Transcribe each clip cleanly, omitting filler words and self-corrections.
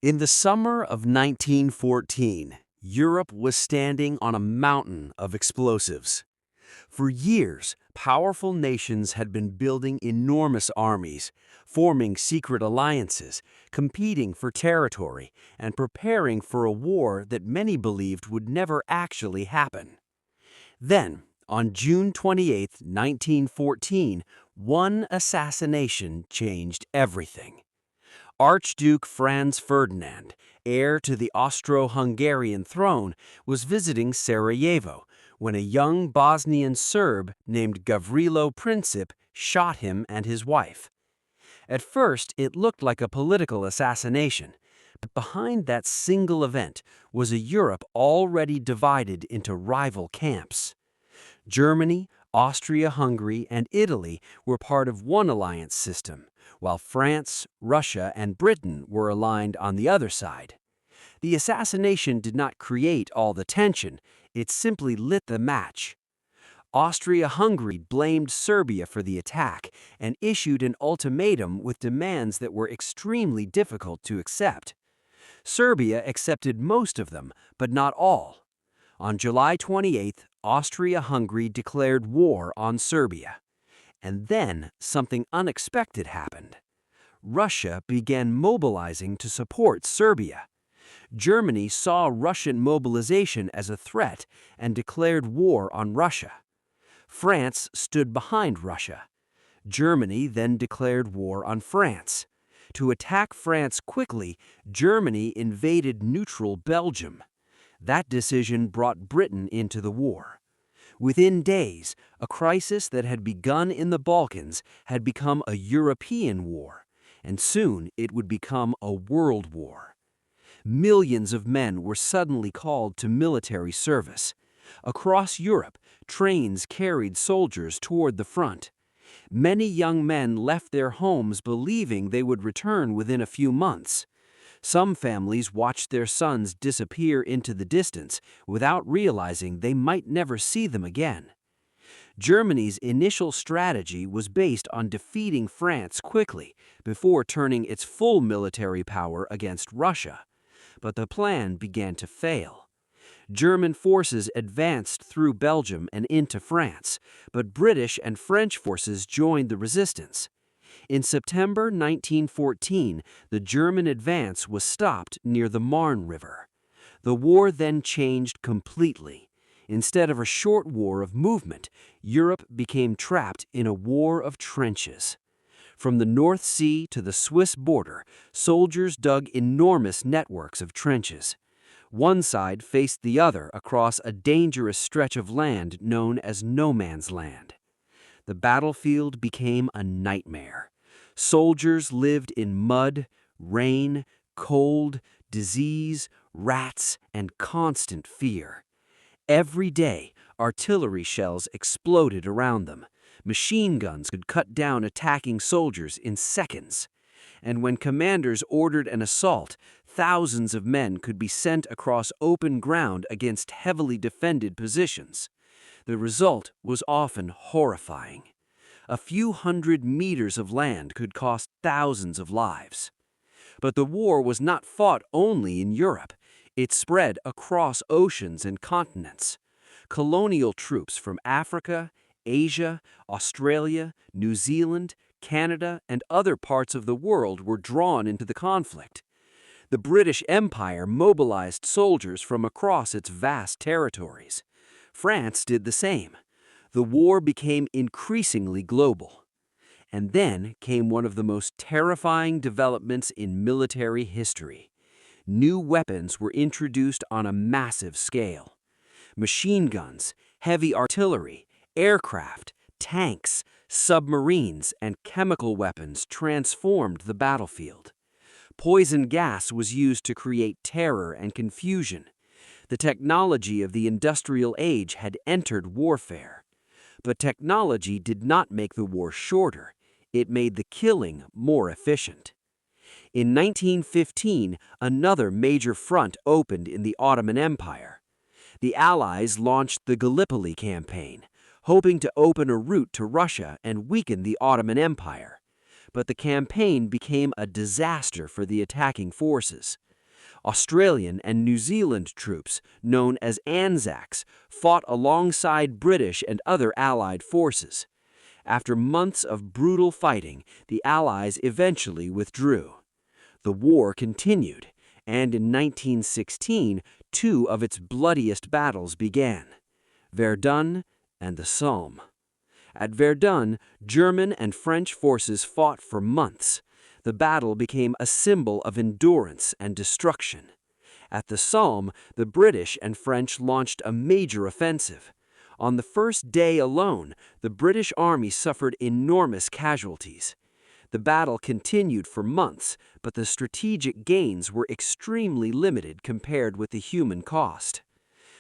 In the summer of 1914, Europe was standing on a mountain of explosives. For years, powerful nations had been building enormous armies, forming secret alliances, competing for territory, and preparing for a war that many believed would never actually happen. Then, on June 28, 1914, one assassination changed everything. Archduke Franz Ferdinand, heir to the Austro-Hungarian throne, was visiting Sarajevo when a young Bosnian Serb named Gavrilo Princip shot him and his wife. At first, it looked like a political assassination, but behind that single event was a Europe already divided into rival camps. Germany, Austria-Hungary, and Italy were part of one alliance system, while France, Russia, and Britain were aligned on the other side. The assassination did not create all the tension, it simply lit the match. Austria-Hungary blamed Serbia for the attack and issued an ultimatum with demands that were extremely difficult to accept. Serbia accepted most of them, but not all. On July 28th, Austria-Hungary declared war on Serbia. And then something unexpected happened. Russia began mobilizing to support Serbia. Germany saw Russian mobilization as a threat and declared war on Russia. France stood behind Russia. Germany then declared war on France. To attack France quickly, Germany invaded neutral Belgium. That decision brought Britain into the war. Within days, a crisis that had begun in the Balkans had become a European war, and soon it would become a world war. Millions of men were suddenly called to military service. Across Europe, trains carried soldiers toward the front. Many young men left their homes believing they would return within a few months. Some families watched their sons disappear into the distance without realizing they might never see them again. Germany's initial strategy was based on defeating France quickly before turning its full military power against Russia. But the plan began to fail. German forces advanced through Belgium and into France, but British and French forces joined the resistance. In September 1914, the German advance was stopped near the Marne River. The war then changed completely. Instead of a short war of movement, Europe became trapped in a war of trenches. From the North Sea to the Swiss border, soldiers dug enormous networks of trenches. One side faced the other across a dangerous stretch of land known as no man's land. The battlefield became a nightmare. Soldiers lived in mud, rain, cold, disease, rats, and constant fear. Every day, artillery shells exploded around them. Machine guns could cut down attacking soldiers in seconds. And when commanders ordered an assault, thousands of men could be sent across open ground against heavily defended positions. The result was often horrifying. A few hundred meters of land could cost thousands of lives. But the war was not fought only in Europe. It spread across oceans and continents. Colonial troops from Africa, Asia, Australia, New Zealand, Canada, and other parts of the world were drawn into the conflict. The British Empire mobilized soldiers from across its vast territories. France did the same. The war became increasingly global. And then came one of the most terrifying developments in military history. New weapons were introduced on a massive scale. Machine guns, heavy artillery, aircraft, tanks, submarines, and chemical weapons transformed the battlefield. Poison gas was used to create terror and confusion. The technology of the industrial age had entered warfare. But technology did not make the war shorter. It made the killing more efficient. In 1915, another major front opened in the Ottoman Empire. The Allies launched the Gallipoli campaign, hoping to open a route to Russia and weaken the Ottoman Empire. But the campaign became a disaster for the attacking forces. Australian and New Zealand troops, known as Anzacs, fought alongside British and other Allied forces. After months of brutal fighting, the Allies eventually withdrew. The war continued, and in 1916, two of its bloodiest battles began: Verdun and the Somme. At Verdun, German and French forces fought for months. The battle became a symbol of endurance and destruction. At the Somme, the British and French launched a major offensive. On the first day alone, the British Army suffered enormous casualties. The battle continued for months, but the strategic gains were extremely limited compared with the human cost.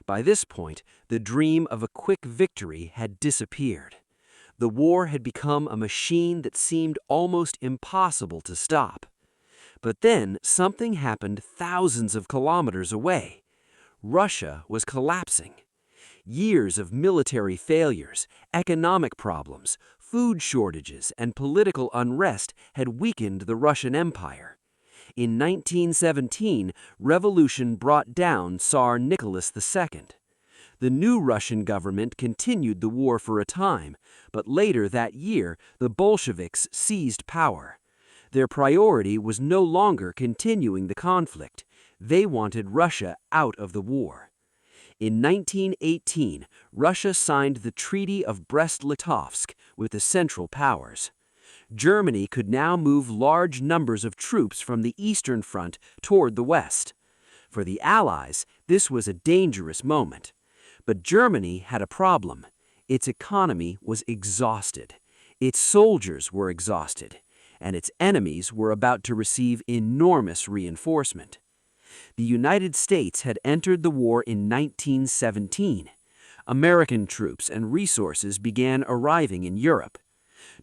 By this point, the dream of a quick victory had disappeared. The war had become a machine that seemed almost impossible to stop. But then something happened thousands of kilometers away. Russia was collapsing. Years of military failures, economic problems, food shortages, and political unrest had weakened the Russian Empire. In 1917, revolution brought down Tsar Nicholas II. The new Russian government continued the war for a time, but later that year, the Bolsheviks seized power. Their priority was no longer continuing the conflict. They wanted Russia out of the war. In 1918, Russia signed the Treaty of Brest-Litovsk with the Central Powers. Germany could now move large numbers of troops from the Eastern Front toward the West. For the Allies, this was a dangerous moment. But Germany had a problem. Its economy was exhausted. Its soldiers were exhausted. And its enemies were about to receive enormous reinforcement. The United States had entered the war in 1917. American troops and resources began arriving in Europe.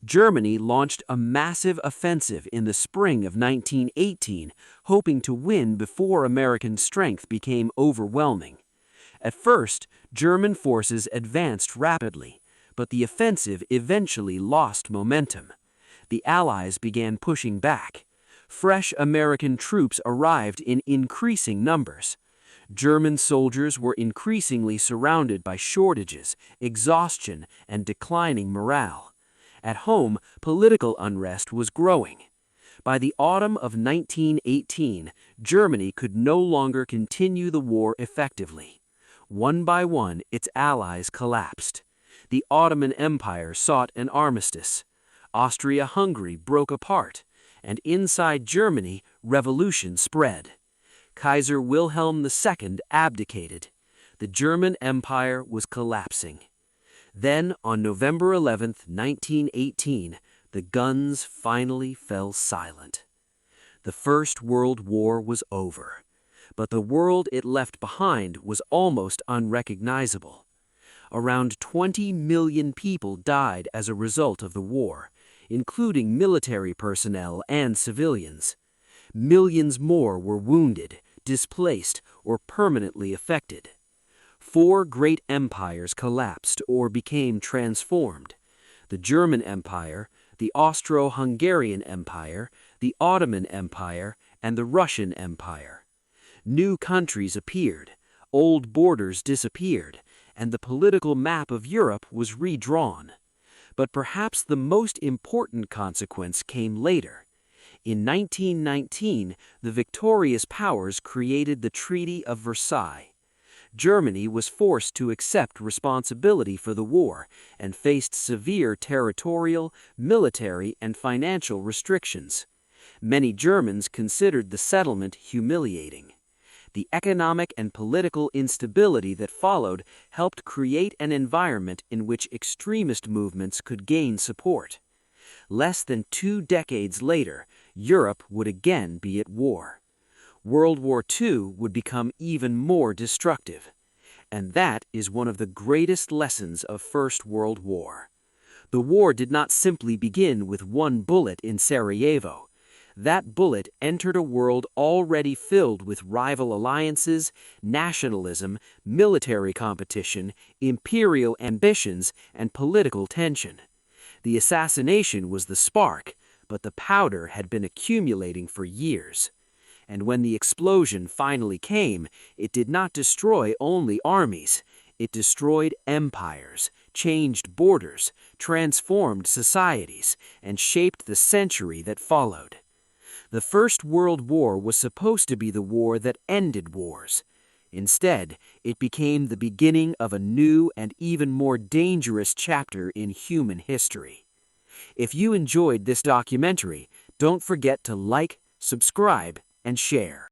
Germany launched a massive offensive in the spring of 1918, hoping to win before American strength became overwhelming. At first, German forces advanced rapidly, but the offensive eventually lost momentum. The Allies began pushing back. Fresh American troops arrived in increasing numbers. German soldiers were increasingly surrounded by shortages, exhaustion, and declining morale. At home, political unrest was growing. By the autumn of 1918, Germany could no longer continue the war effectively. One by one, its allies collapsed. The Ottoman Empire sought an armistice. Austria-Hungary broke apart, and inside Germany, revolution spread. Kaiser Wilhelm II abdicated. The German Empire was collapsing. Then, on November 11, 1918, the guns finally fell silent. The First World War was over, but the world it left behind was almost unrecognizable. Around 20 million people died as a result of the war, including military personnel and civilians. Millions more were wounded, displaced, or permanently affected. 4 great empires collapsed or became transformed: the German Empire, the Austro-Hungarian Empire, the Ottoman Empire, and the Russian Empire. New countries appeared, old borders disappeared, and the political map of Europe was redrawn. But perhaps the most important consequence came later. In 1919, the victorious powers created the Treaty of Versailles. Germany was forced to accept responsibility for the war and faced severe territorial, military, and financial restrictions. Many Germans considered the settlement humiliating. The economic and political instability that followed helped create an environment in which extremist movements could gain support. Less than 2 decades later, Europe would again be at war. World War II would become even more destructive. And that is one of the greatest lessons of First World War. The war did not simply begin with one bullet in Sarajevo. That bullet entered a world already filled with rival alliances, nationalism, military competition, imperial ambitions, and political tension. The assassination was the spark, but the powder had been accumulating for years. And when the explosion finally came, it did not destroy only armies. It destroyed empires, changed borders, transformed societies, and shaped the century that followed. The First World War was supposed to be the war that ended wars. Instead, it became the beginning of a new and even more dangerous chapter in human history. If you enjoyed this documentary, don't forget to like, subscribe, and share.